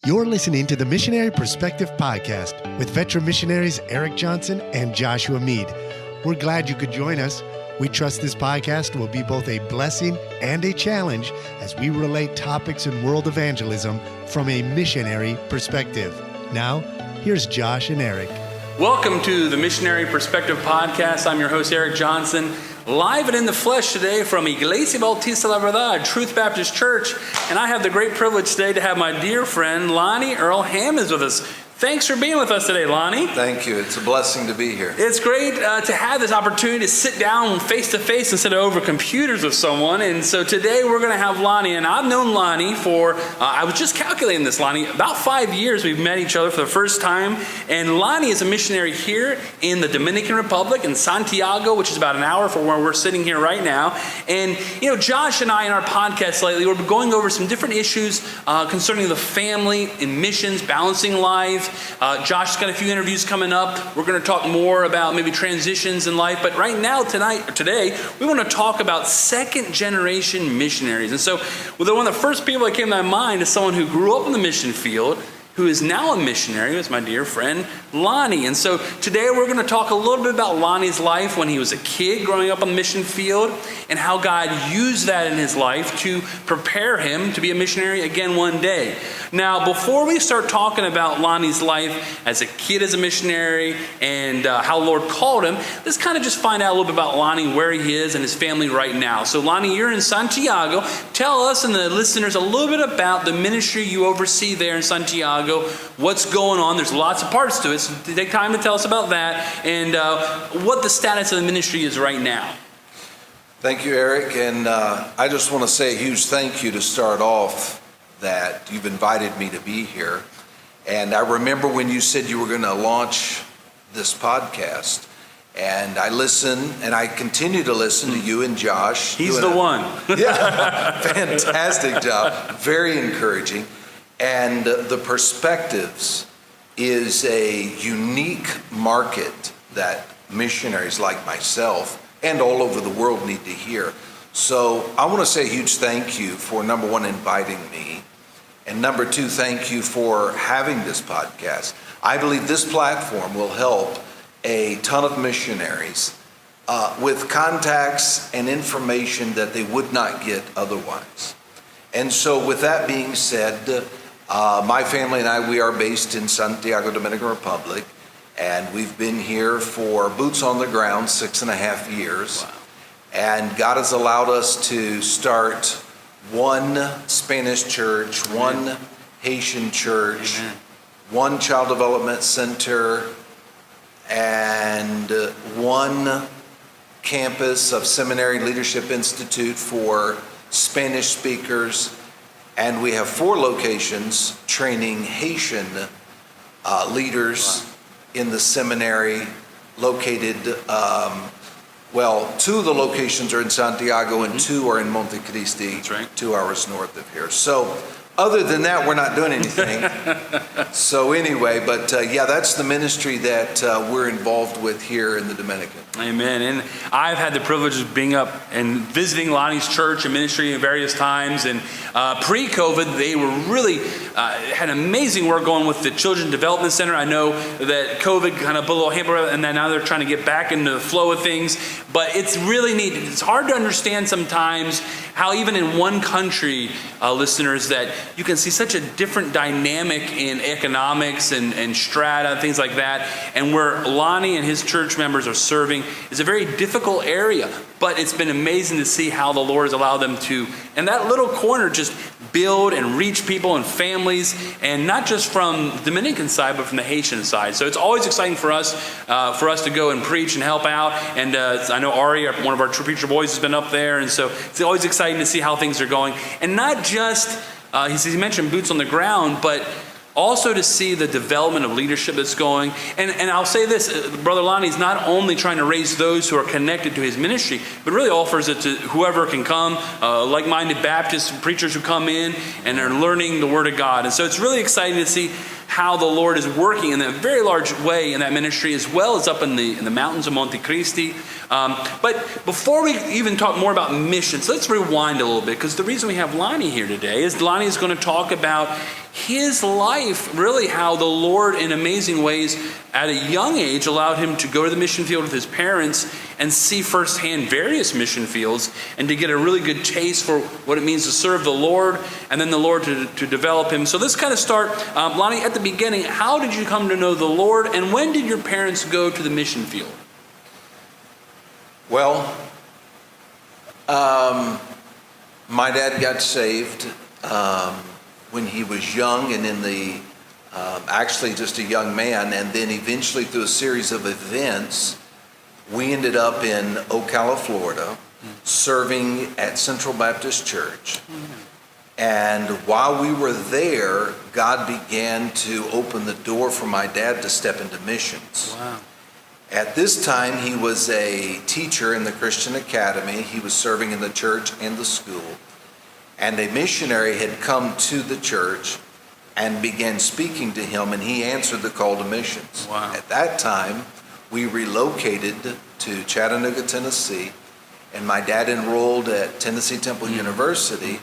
You're listening to the Missionary Perspective Podcast with veteran missionaries Erik Johnson and Joshua Mead. We're glad you could join us. We trust this podcast will be both a blessing and a challenge as we relate topics in world evangelism from a missionary perspective. Now, here's Josh and Erik. Welcome to the Missionary Perspective Podcast. I'm your host, Erik Johnson, live and in the flesh today from Iglesia Bautista La Verdad, Truth Baptist Church. And I have the great privilege today to have my dear friend, Lonnie Hammons with us. Thanks for being with us today, Lonnie. Thank you. It's a blessing to be here. It's great to have this opportunity to sit down face to face instead of over computers with someone. And so today we're going to have Lonnie. And I've known Lonnie for, I was just calculating this, Lonnie, about 5 years we've met each other for the first time. And Lonnie is a missionary here in the Dominican Republic in Santiago, which is about an hour from where we're sitting here right now. And, you know, Josh and I in our podcast lately, we're going over some different issues concerning the family and missions, balancing life. Josh's got a few interviews coming up. We're going to talk more about maybe transitions in life. But right now, today, we want to talk about second generation missionaries. And so one of the first people that came to my mind is someone who grew up in the mission field, who is now a missionary, is my dear friend, Lonnie. And so today we're going to talk a little bit about Lonnie's life when he was a kid growing up on the mission field and how God used that in his life to prepare him to be a missionary again one day. Now, before we start talking about Lonnie's life as a kid as a missionary and how the Lord called him, let's kind of just find out a little bit about Lonnie, where he is and his family right now. So Lonnie, you're in Santiago. Tell us and the listeners a little bit about the ministry you oversee there in Santiago, what's going on. There's lots of parts to it, so take time to tell us about that and what the status of the ministry is right now. Thank you, Erik. And I just want to say a huge thank you to start off that you've invited me to be here. And I remember when you said you were going to launch this podcast, and I listened, and I continue to listen to you and Josh. He's the one. Yeah, fantastic job. Very encouraging. And the perspectives is a unique market that missionaries like myself and all over the world need to hear. So I want to say a huge thank you for, number one, inviting me. And number two, thank you for having this podcast. I believe this platform will help a ton of missionaries with contacts and information that they would not get otherwise. And so with that being said, my family and I, we are based in Santiago, Dominican Republic, and we've been here for boots on the ground 6.5 years. Wow. And God has allowed us to start one Spanish church, one Haitian church, Amen. One child development center, and one campus of Seminary Leadership Institute for Spanish speakers. And we have 4 locations training Haitian leaders in the seminary located, 2 of the locations are in Santiago and 2 are in Montecristi, That's right. 2 hours north of here. So other than that, we're not doing anything. So anyway, but that's the ministry that we're involved with here in the Dominican. Amen. And I've had the privilege of being up and visiting Lonnie's church and ministry at various times. And pre-COVID, they were really had amazing work going with the Children's Development Center. I know that COVID kind of put a little hamper, and then now they're trying to get back into the flow of things. But it's really neat. It's hard to understand sometimes how even in one country, listeners, that you can see such a different dynamic in economics and strata and things like that. And where Lonnie and his church members are serving is a very difficult area. But it's been amazing to see how the Lord has allowed them to, in that little corner, just build and reach people and families, and not just from the Dominican side, but from the Haitian side. So it's always exciting for us to go and preach and help out. And I know Ari, one of our preacher boys, has been up there, and so it's always exciting to see how things are going. And not just, he mentioned boots on the ground, but also to see the development of leadership that's going. And I'll say this, Brother Lonnie's not only trying to raise those who are connected to his ministry, but really offers it to whoever can come, like-minded Baptist preachers who come in and are learning the Word of God. And so it's really exciting to see how the Lord is working in a very large way in that ministry, as well as up in the mountains of Montecristi. But before we even talk more about missions, let's rewind a little bit, because the reason we have Lonnie here today is Lonnie is going to talk about his life, really how the Lord in amazing ways at a young age allowed him to go to the mission field with his parents and see firsthand various mission fields and to get a really good taste for what it means to serve the Lord, and then the Lord to develop him. So let's kind of start, Lonnie, at the beginning. How did you come to know the Lord, and when did your parents go to the mission field? Well, my dad got saved when he was young and actually just a young man, and then eventually through a series of events, we ended up in Ocala, Florida, serving at Central Baptist Church. And while we were there, God began to open the door for my dad to step into missions. Wow. At this time, he was a teacher in the Christian Academy. He was serving in the church and the school. And a missionary had come to the church and began speaking to him, and he answered the call to missions. Wow. At that time, we relocated to Chattanooga, Tennessee, and my dad enrolled at Tennessee Temple University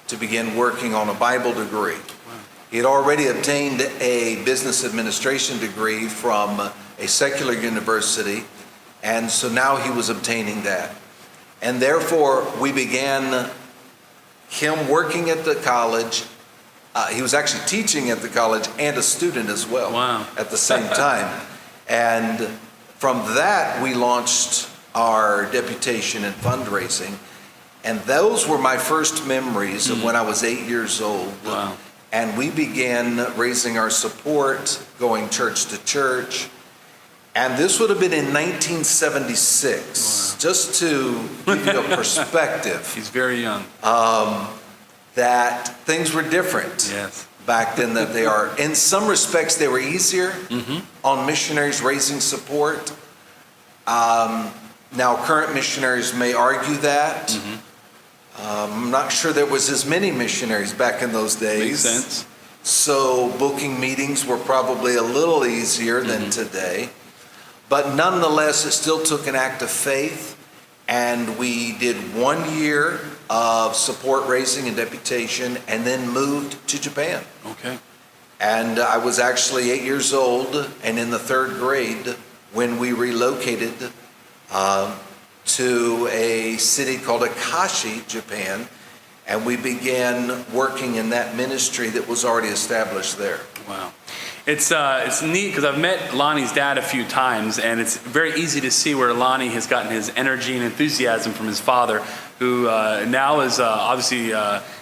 to begin working on a Bible degree. Wow. He had already obtained a business administration degree from a secular university, and so now he was obtaining that. And therefore, we began him working at the college. He was actually teaching at the college and a student as well. Wow. At the same time. And from that, we launched our deputation and fundraising. And those were my first memories of when I was 8 years old. Wow. And we began raising our support, going church to church. And this would have been in 1976. Wow. Just to give you a perspective. He's very young. That things were different back then than they are. In some respects, they were easier on missionaries raising support. Now, current missionaries may argue that. I'm not sure there was as many missionaries back in those days. Makes sense. So booking meetings were probably a little easier than today. But nonetheless, it still took an act of faith. And we did 1 year of support raising and deputation, and then moved to Japan. Okay. And I was actually 8 years old and in the third grade when we relocated to a city called Akashi, Japan, and we began working in that ministry that was already established there. Wow. It's neat because I've met Lonnie's dad a few times, and it's very easy to see where Lonnie has gotten his energy and enthusiasm from his father, who now is obviously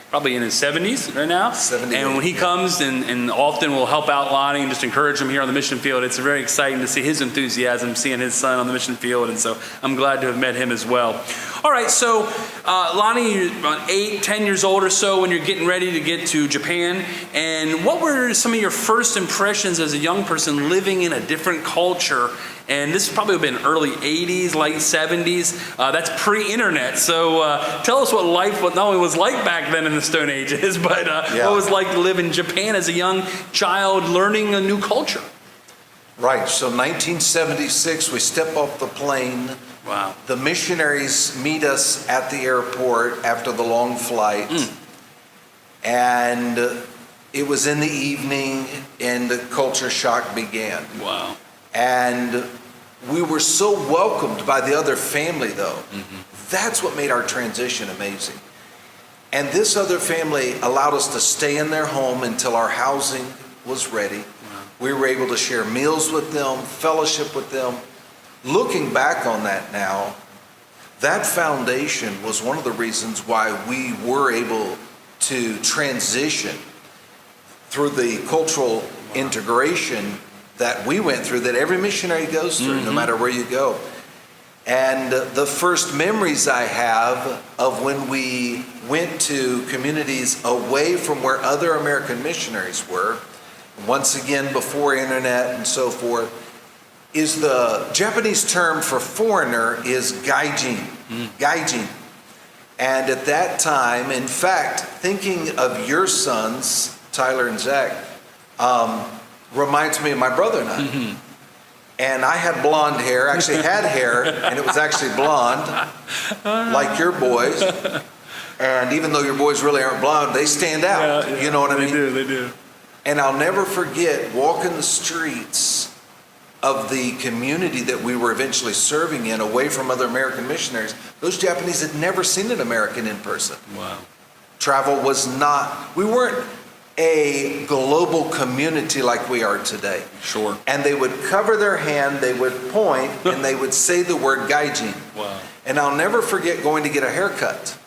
probably in his 70s right now. 78, and when he comes and often will help out Lonnie and just encourage him here on the mission field, it's very exciting to see his enthusiasm, seeing his son on the mission field, and so I'm glad to have met him as well. All right, so Lonnie, you're about 8, 10 years old or so when you're getting ready to get to Japan, and what were some of your first impressions as a young person living in a different culture? And this probably would have been early 80s, late 70s. That's pre-internet. So tell us what life not only was like back then in the Stone Ages, but what it was like to live in Japan as a young child learning a new culture. Right. So 1976, we step off the plane. Wow. The missionaries meet us at the airport after the long flight. And it was in the evening, and the culture shock began. Wow. And we were so welcomed by the other family, though. That's what made our transition amazing. And this other family allowed us to stay in their home until our housing was ready. Wow. We were able to share meals with them, fellowship with them. Looking back on that now, that foundation was one of the reasons why we were able to transition through the cultural integration that we went through, that every missionary goes through, no matter where you go. And the first memories I have of when we went to communities away from where other American missionaries were, once again before internet and so forth, is the Japanese term for foreigner is gaijin. Gaijin. And at that time, in fact, thinking of your sons, Tyler and Zach, reminds me of my brother and I. And I had blonde hair, actually had hair, and it was actually blonde, like your boys. And even though your boys really aren't blonde, they stand out. You know what I mean? They do. And I'll never forget walking the streets of the community that we were eventually serving in, away from other American missionaries. Those Japanese had never seen an American in person. Wow. Travel was not, we weren't a global community like we are today. Sure. And they would cover their hand, they would point, and they would say the word gaijin. Wow. And I'll never forget going to get a haircut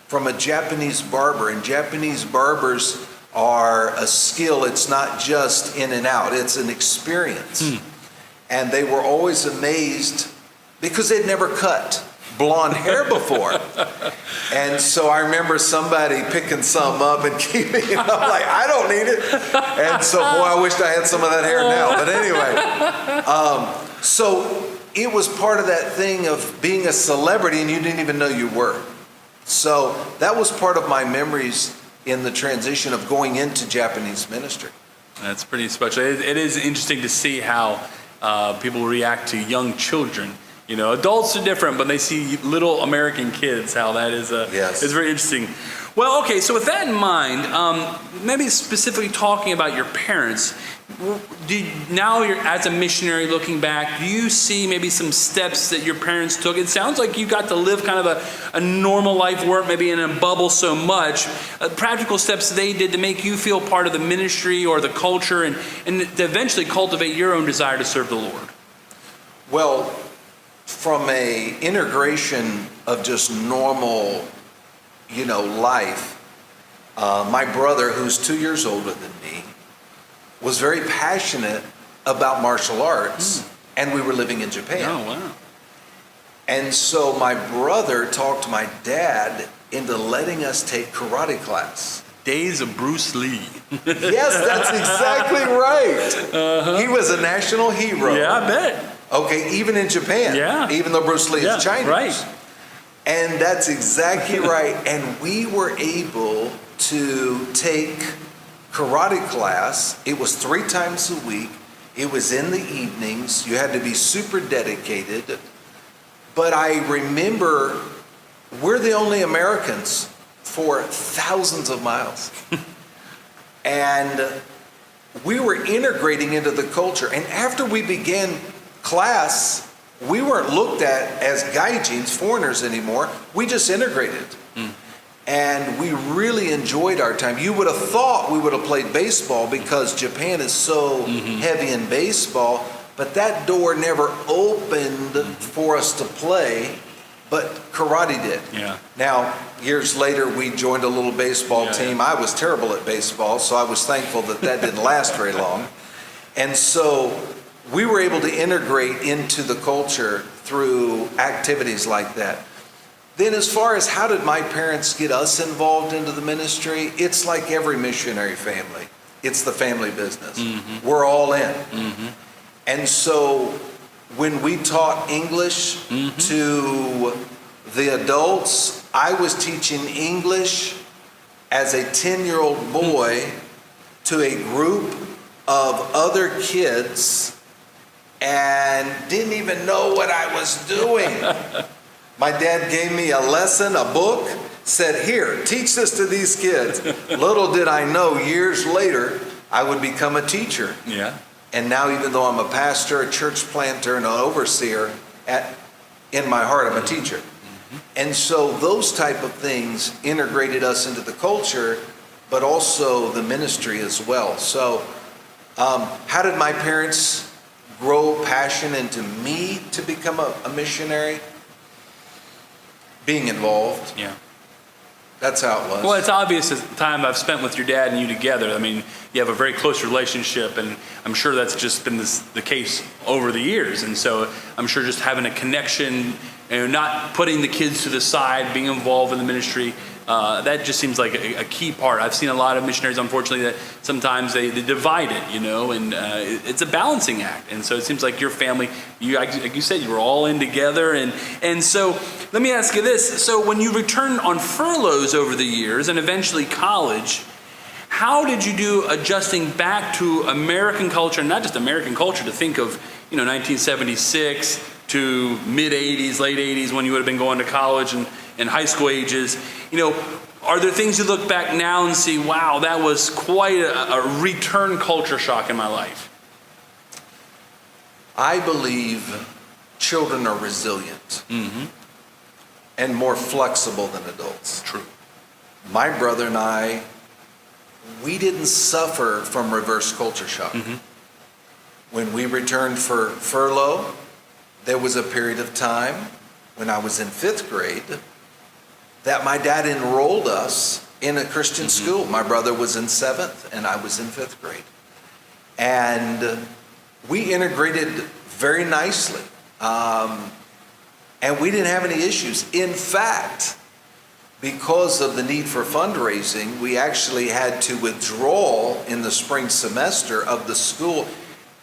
from a Japanese barber. And Japanese barbers are a skill. It's not just in and out, it's an experience. And they were always amazed because they'd never cut blonde hair before. And so I remember somebody picking some up and keeping it. I'm like, I don't need it. And so, boy, I wished I had some of that hair now. But anyway, so it was part of that thing of being a celebrity and you didn't even know you were. So that was part of my memories in the transition of going into Japanese ministry. That's pretty special. It is interesting to see how people react to young children. You know, adults are different, but they see little American kids, how that is is very interesting. Well, okay, so with that in mind, maybe specifically talking about your parents, now you're as a missionary looking back, do you see maybe some steps that your parents took? It sounds like you got to live kind of a normal life, weren't maybe in a bubble so much. Practical steps they did to make you feel part of the ministry or the culture and to eventually cultivate your own desire to serve the Lord. Well, from a integration of just normal, life, my brother, who's 2 years older than me, was very passionate about martial arts, and we were living in Japan. Oh, wow. And so my brother talked my dad into letting us take karate class. Days of Bruce Lee. Yes, that's exactly right. He was a national hero. Yeah, I bet. Okay, even in Japan. Yeah. Even though Bruce Lee is Chinese. Right. And that's exactly right. And we were able to take karate class. It was 3 times a week. It was in the evenings. You had to be super dedicated. But I remember we're the only Americans for thousands of miles. And we were integrating into the culture. And after we began class, we weren't looked at as gaijins, foreigners anymore. We just integrated. And we really enjoyed our time. You would have thought we would have played baseball because Japan is so heavy in baseball, but that door never opened for us to play, but karate did. Yeah. Now, years later, we joined a little baseball team. I was terrible at baseball, so I was thankful that didn't last very long. And so we were able to integrate into the culture through activities like that. Then as far as how did my parents get us involved into the ministry, it's like every missionary family. It's the family business. We're all in. And so when we taught English to the adults, I was teaching English as a 10-year-old boy to a group of other kids and didn't even know what I was doing. My dad gave me a lesson, a book, said, here, teach this to these kids. Little did I know, years later, I would become a teacher. Yeah. And now, even though I'm a pastor, a church planter, and an overseer, in my heart, I'm a teacher. And so those type of things integrated us into the culture, but also the ministry as well. So how did my parents grow passion into me to become a missionary? Being involved. Yeah. That's how it was. Well, it's obvious the time I've spent with your dad and you together. I mean, you have a very close relationship, and I'm sure that's just been the case over the years. And so I'm sure just having a connection, not putting the kids to the side, being involved in the ministry, that just seems like a key part. I've seen a lot of missionaries, unfortunately, that sometimes they divide it, and it's a balancing act. And so it seems like your family, like you said, you were all in together. And so let me ask you this. So when you returned on furloughs over the years and eventually college, how did you do adjusting back to American culture, not just American culture, to think of, 1976 to mid 80s, late 80s, when you would have been going to college and high school ages? Are there things you look back now and see, wow, that was quite a return culture shock in my life? I believe children are resilient and more flexible than adults. True. My brother and I, we didn't suffer from reverse culture shock. When we returned for furlough, there was a period of time when I was in 5th grade that my dad enrolled us in a Christian school. My brother was in 7th and I was in 5th grade. And we integrated very nicely. And we didn't have any issues. In fact, because of the need for fundraising, we actually had to withdraw in the spring semester of the school.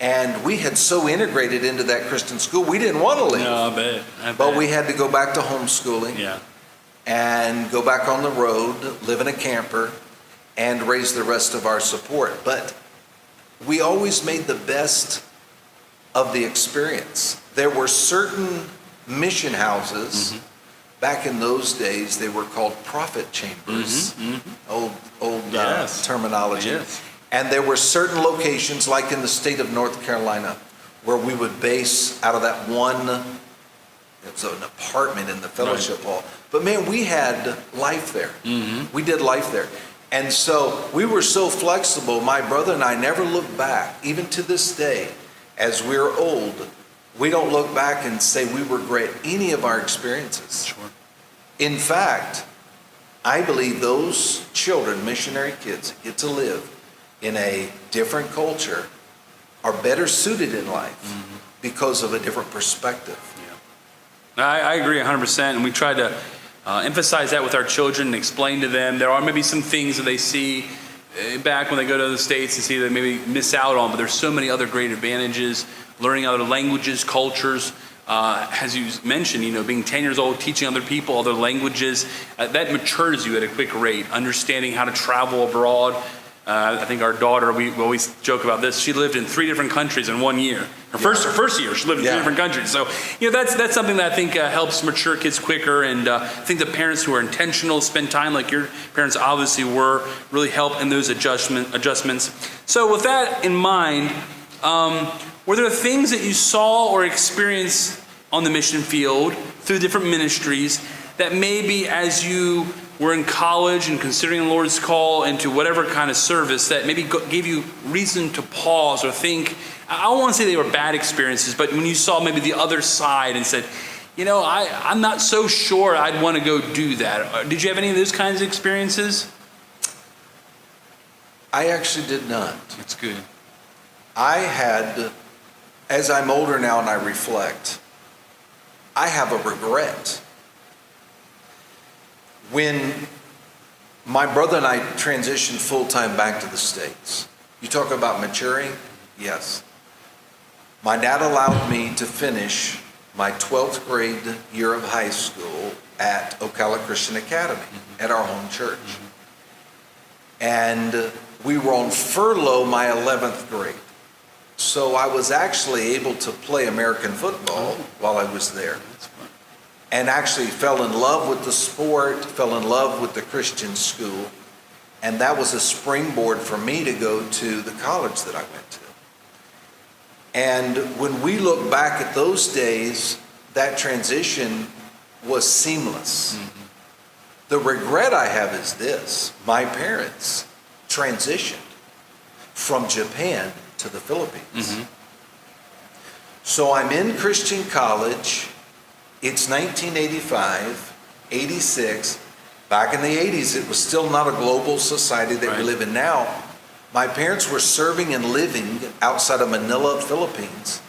And we had so integrated into that Christian school, we didn't want to leave. No, I bet. But we had to go back to homeschooling. Yeah. And go back on the road, live in a camper, and raise the rest of our support. But we always made the best of the experience. There were certain mission houses, back in those days, they were called prophet chambers, old terminology. Yes. And there were certain locations, like in the state of North Carolina, where we would base out of that one. It was an apartment in the fellowship hall. But man, we had life there. We did life there. And so we were so flexible. My brother and I never look back, even to this day, as we're old, we don't look back and say we regret any of our experiences. Sure. In fact, I believe those children, missionary kids, that get to live in a different culture are better suited in life because of a different perspective. I agree 100%, and we try to emphasize that with our children and explain to them there are maybe some things that they see back when they go to the States and see that maybe miss out on, but there's so many other great advantages, learning other languages, cultures, as you mentioned, being 10 years old, teaching other people other languages, that matures you at a quick rate, understanding how to travel abroad. I think our daughter, we always joke about this. She lived in 3 different countries in 1 year. Her first year, she lived in 3 different countries. So, that's something that I think helps mature kids quicker. And I think the parents who are intentional, spend time like your parents obviously were, really help in those adjustments. So with that in mind, were there things that you saw or experienced on the mission field through different ministries that maybe as you were in college and considering the Lord's call into whatever kind of service that maybe gave you reason to pause or think? I don't want to say they were bad experiences, but when you saw maybe the other side and said, I'm not so sure I'd want to go do that. Did you have any of those kinds of experiences? I actually did not. That's good. I had, as I'm older now and I reflect, I have a regret. When my brother and I transitioned full-time back to the States, you talk about maturing? Yes. My dad allowed me to finish my 12th grade year of high school at Ocala Christian Academy at our home church. And we were on furlough my 11th grade. So I was actually able to play American football while I was there. And actually fell in love with the sport, fell in love with the Christian school. And that was a springboard for me to go to the college that I went to. And when we look back at those days, that transition was seamless. The regret I have is this: my parents transitioned from Japan to the Philippines. So I'm in Christian college. It's 1985, 86. Back in the 80s, it was still not a global society that we live in now. My parents were serving and living outside of Manila, Philippines.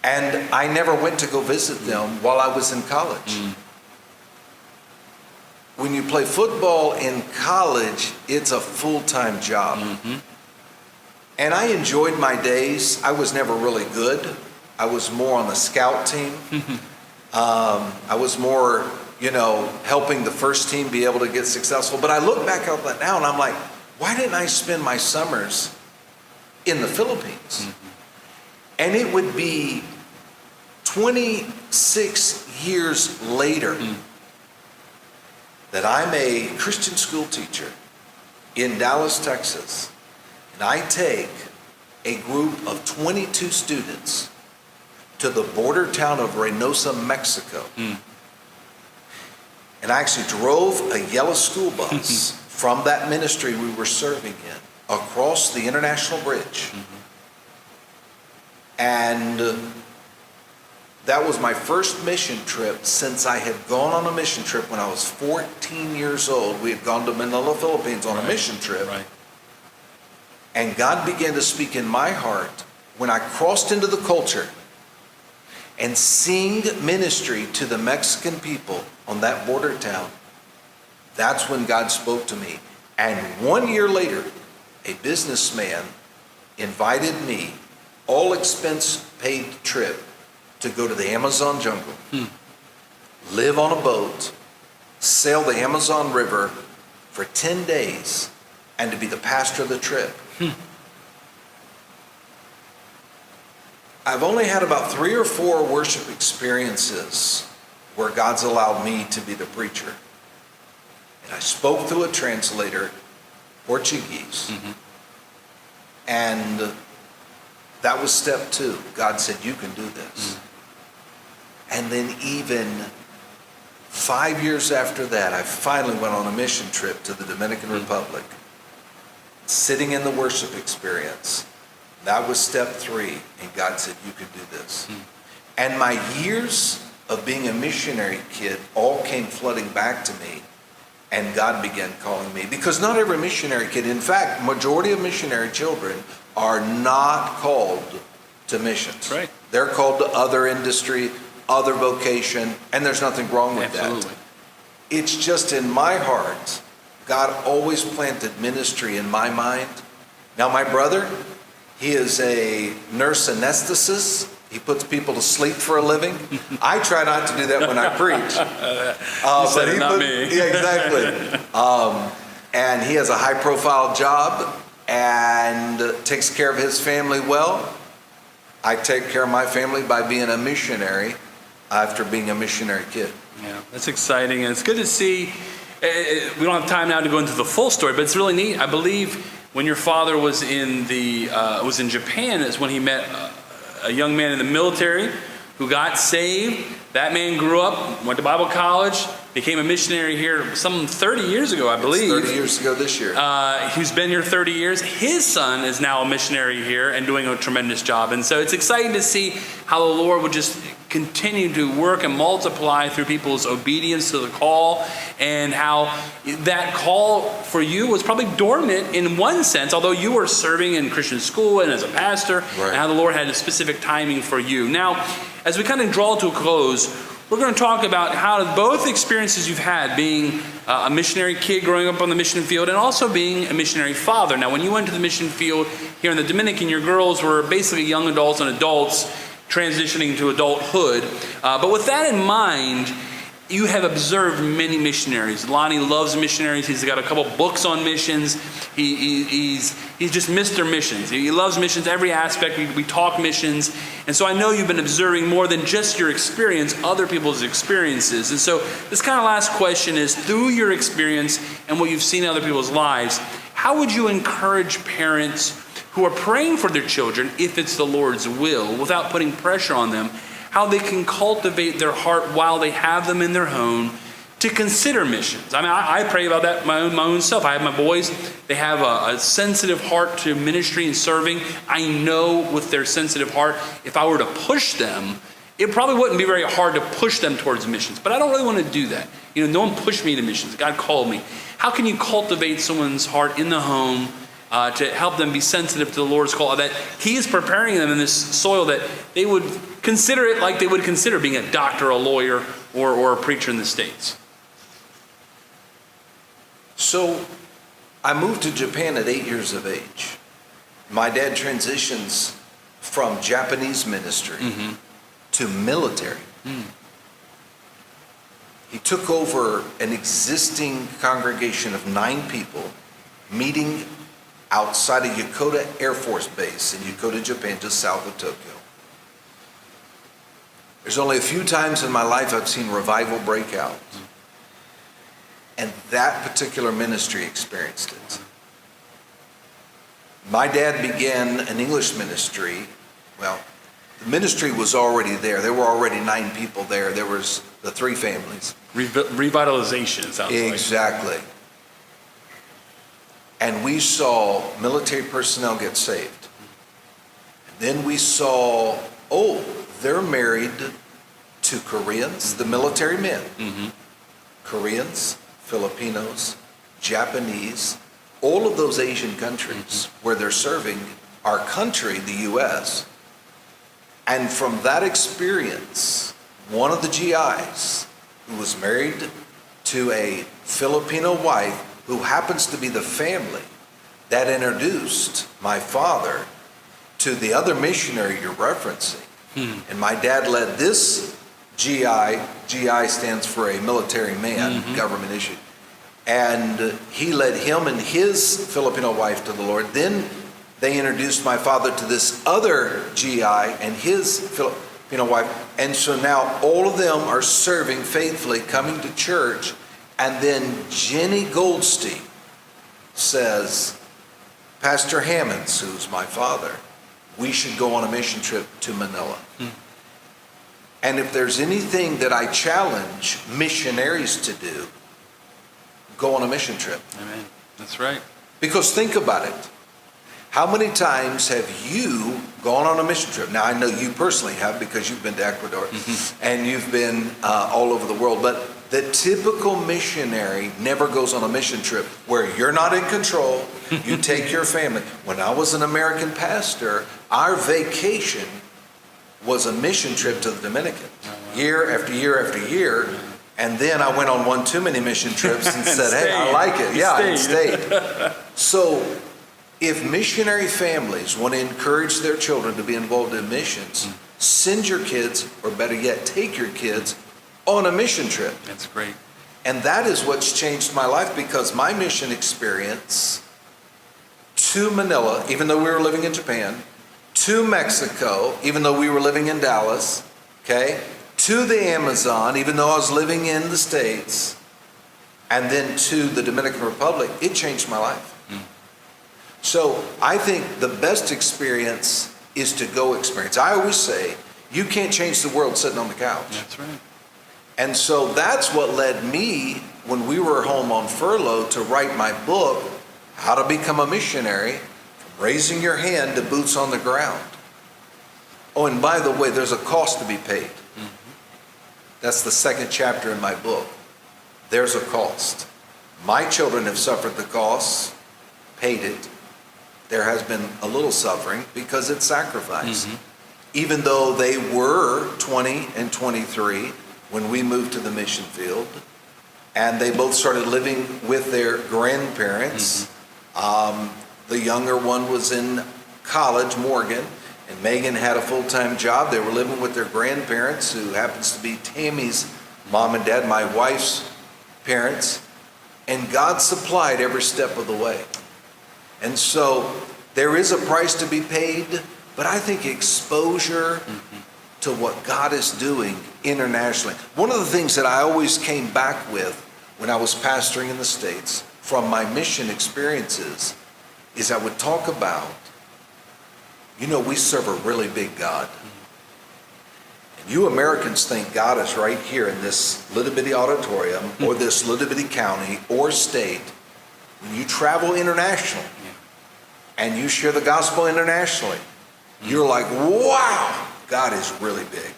And I never went to go visit them while I was in college. When you play football in college, it's a full-time job. And I enjoyed my days. I was never really good. I was more on the scout team. I was more, helping the first team be able to get successful. But I look back at that now and I'm like, why didn't I spend my summers in the Philippines? And it would be 26 years later that I'm a Christian school teacher in Dallas, Texas, and I take a group of 22 students to the border town of Reynosa, Mexico. And I actually drove a yellow school bus from that ministry we were serving in across the international bridge. And that was my first mission trip since I had gone on a mission trip when I was 14 years old. We had gone to Manila, Philippines on a mission trip. And God began to speak in my heart when I crossed into the culture and seeing ministry to the Mexican people on that border town. That's when God spoke to me. And 1 year later, a businessman invited me, all expense paid trip, to go to the Amazon jungle, live on a boat, sail the Amazon River for 10 days, and to be the pastor of the trip. I've only had about 3 or 4 worship experiences where God's allowed me to be the preacher. And I spoke through a translator, Portuguese. And that was step 2. God said, you can do this. And then even 5 years after that, I finally went on a mission trip to the Dominican Republic, sitting in the worship experience. That was step 3, and God said, you could do this. And my years of being a missionary kid all came flooding back to me, and God began calling me. Because not every missionary kid, in fact, majority of missionary children are not called to missions. Right. They're called to other industry, other vocation, and there's nothing wrong with that. It's just in my heart, God always planted ministry in my mind. Now my brother, he is a nurse anesthetist. He puts people to sleep for a living. I try not to do that when I preach. You said it, not me. Yeah, exactly. And he has a high-profile job and takes care of his family well. I take care of my family by being a missionary after being a missionary kid. Yeah, that's exciting, and it's good to see. We don't have time now to go into the full story, but it's really neat. I believe when your father was in Japan is when he met a young man in the military who got saved. That man grew up, went to Bible college, became a missionary here some 30 years ago, I believe. It's 30 years ago this year. He's been here 30 years. His son is now a missionary here and doing a tremendous job. And so it's exciting to see how the Lord would just continue to work and multiply through people's obedience to the call, and how that call for you was probably dormant in one sense, although you were serving in Christian school and as a pastor, and how the Lord had a specific timing for you. Now, as we kind of draw to a close, we're going to talk about how both experiences you've had, being a missionary kid growing up on the mission field and also being a missionary father. Now, when you went to the mission field here in the Dominican, your girls were basically young adults and adults transitioning to adulthood. But with that in mind, you have observed many missionaries. Lonnie loves missionaries. He's got a couple books on missions. He's just Mr. Missions. He loves missions, every aspect. We talk missions. And so I know you've been observing more than just your experience, other people's experiences. And so this kind of last question is, through your experience and what you've seen in other people's lives, how would you encourage parents who are praying for their children, if it's the Lord's will, without putting pressure on them, how they can cultivate their heart while they have them in their home to consider missions? I mean, I pray about that my own self. I have my boys. They have a sensitive heart to ministry and serving. I know with their sensitive heart, if I were to push them, it probably wouldn't be very hard to push them towards missions. But I don't really want to do that. No one pushed me to missions. God called me. How can you cultivate someone's heart in the home to help them be sensitive to the Lord's call, that He is preparing them in this soil that they would consider it like they would consider being a doctor, a lawyer, or a preacher in the States? So I moved to Japan at 8 years of age. My dad transitions from Japanese ministry to military. He took over an existing congregation of 9 people meeting outside of Yokota Air Force Base in Yokota, Japan, just south of Tokyo. There's only a few times in my life I've seen revival break out. And that particular ministry experienced it. My dad began an English ministry. Well, the ministry was already there. There were already 9 people there. There was the 3 families. Revitalization, it sounds like. Exactly. And we saw military personnel get saved. And then we saw, they're married to Koreans, the military men. Mm-hmm. Koreans, Filipinos, Japanese, all of those Asian countries where they're serving our country, the U.S. And from that experience, one of the GIs who was married to a Filipino wife who happens to be the family that introduced my father to the other missionary you're referencing. And my dad led this GI. GI stands for a military man, government issue. And he led him and his Filipino wife to the Lord. Then they introduced my father to this other GI and his Filipino wife. And so now all of them are serving faithfully, coming to church. And then Jenny Goldstein says, Pastor Hammons, who's my father, we should go on a mission trip to Manila. And if there's anything that I challenge missionaries to do, go on a mission trip. Amen. That's right. Because think about it. How many times have you gone on a mission trip? Now, I know you personally have because you've been to Ecuador and you've been all over the world. But the typical missionary never goes on a mission trip where you're not in control. You take your family. When I was an American pastor, our vacation was a mission trip to the Dominican. Year after year after year. And then I went on one too many mission trips and said, hey, I like it. Yeah, I stayed. So if missionary families want to encourage their children to be involved in missions, send your kids, or better yet, take your kids on a mission trip. That's great. And that is what's changed my life, because my mission experience to Manila, even though we were living in Japan, to Mexico, even though we were living in Dallas, okay, to the Amazon, even though I was living in the States, and then to the Dominican Republic, it changed my life. So I think the best experience is to go experience. I always say, you can't change the world sitting on the couch. That's right. And so that's what led me, when we were home on furlough, to write my book, How to Become a Missionary, from raising your hand to boots on the ground. Oh, and by the way, there's a cost to be paid. That's the 2nd chapter in my book. There's a cost. My children have suffered the cost, paid it. There has been a little suffering because it's sacrifice. Even though they were 20 and 23 when we moved to the mission field, and they both started living with their grandparents. The younger one was in college, Morgan, and Megan had a full-time job. They were living with their grandparents, who happens to be Tami's mom and dad, my wife's parents, and God supplied every step of the way. And so there is a price to be paid, but I think exposure to what God is doing internationally. One of the things that I always came back with when I was pastoring in the States from my mission experiences is I would talk about, we serve a really big God. And you Americans think God is right here in this little bitty auditorium or this little bitty county or state. When you travel internationally and you share the gospel internationally, you're like, wow, God is really big.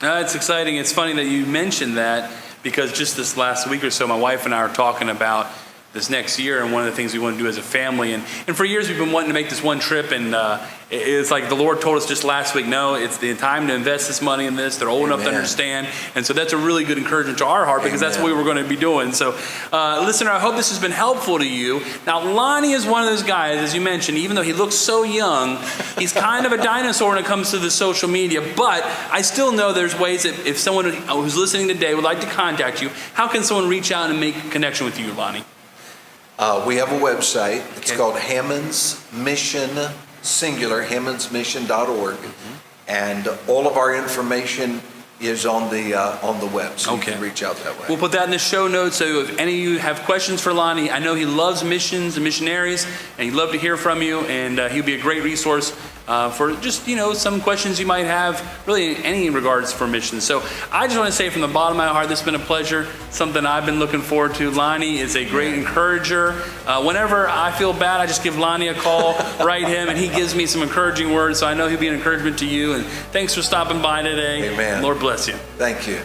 It's exciting. It's funny that you mentioned that, because just this last week or so, my wife and I are talking about this next year, and one of the things we want to do as a family. And for years we've been wanting to make this one trip, and it's like the Lord told us just last week, no, it's the time to invest this money in this. They're old enough to understand. And so that's a really good encouragement to our heart, because that's what we were going to be doing. So listener, I hope this has been helpful to you. Now, Lonnie is one of those guys, as you mentioned, even though he looks so young, he's kind of a dinosaur when it comes to the social media. But I still know there's ways that if someone who's listening today would like to contact you, how can someone reach out and make a connection with you, Lonnie? We have a website. It's Okay. called Hammons Mission, singular, hammondsmission.org. And all of our information is on the web, so you Okay. can reach out that way. We'll put that in the show notes, so if any of you have questions for Lonnie, I know he loves missions and missionaries, and he'd love to hear from you, and he'll be a great resource for just, some questions you might have, really in any regards for missions. So I just want to say from the bottom of my heart, this has been a pleasure, something I've been looking forward to. Lonnie is a great encourager. Whenever I feel bad, I just give Lonnie a call, write him, and he gives me some encouraging words, so I know he'll be an encouragement to you, and thanks for stopping by today. Amen. Lord bless you. Thank you.